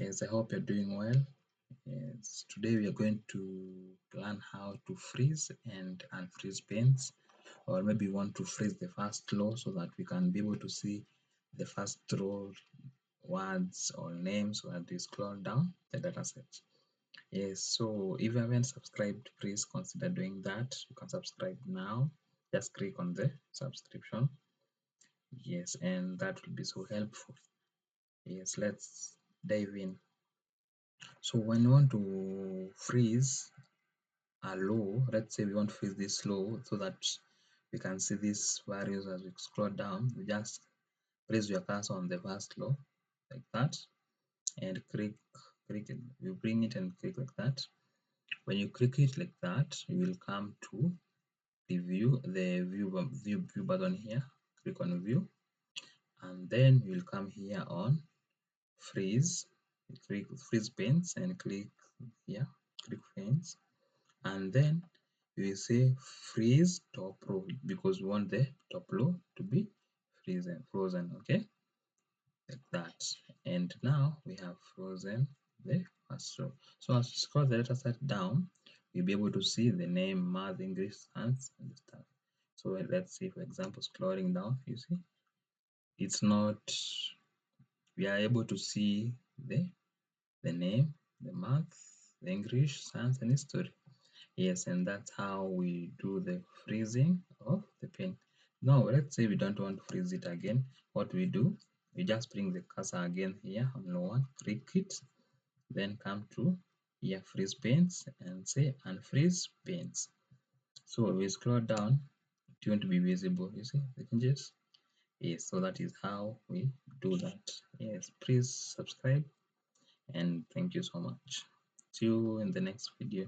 Yes, I hope you're doing well. Yes, today we are going to learn how to freeze and unfreeze panes, or maybe we want to freeze the first row so that we can be able to see the first row words or names when we scroll down the dataset. Yes, so if you haven't subscribed, please consider doing that. You can subscribe now. Just click on the subscription. Yes, and that will be so helpful. Yes, let's dive in. So when you want to freeze a row, let's say we want to freeze this row so that we can see these values as we scroll down, you just place your cursor on the first row like that and click it. You bring it and click like that. When you click it like that, you will come to the view button here. Click on view, and then you will come here on freeze. You click freeze panes and click here, click panes, and then we will say freeze top row because we want the top row to be frozen, okay, like that. And now we have frozen the first row. So as we scroll the data set down, we'll be able to see the name, math, English, science, and the stuff. So let's see, for example, scrolling down, you see it's not, we are able to see the name, the math, the English, science, and history. Yes, and that's how we do the freezing of the pen. Now, let's say we don't want to freeze it again. What we do, we just bring the cursor again here on no one, click it, then come to here, freeze panes, and say unfreeze panes. So we scroll down, it won't be visible, you see the changes? Yes, so that is how we do that. Yes, please subscribe and thank you so much. See you in the next video.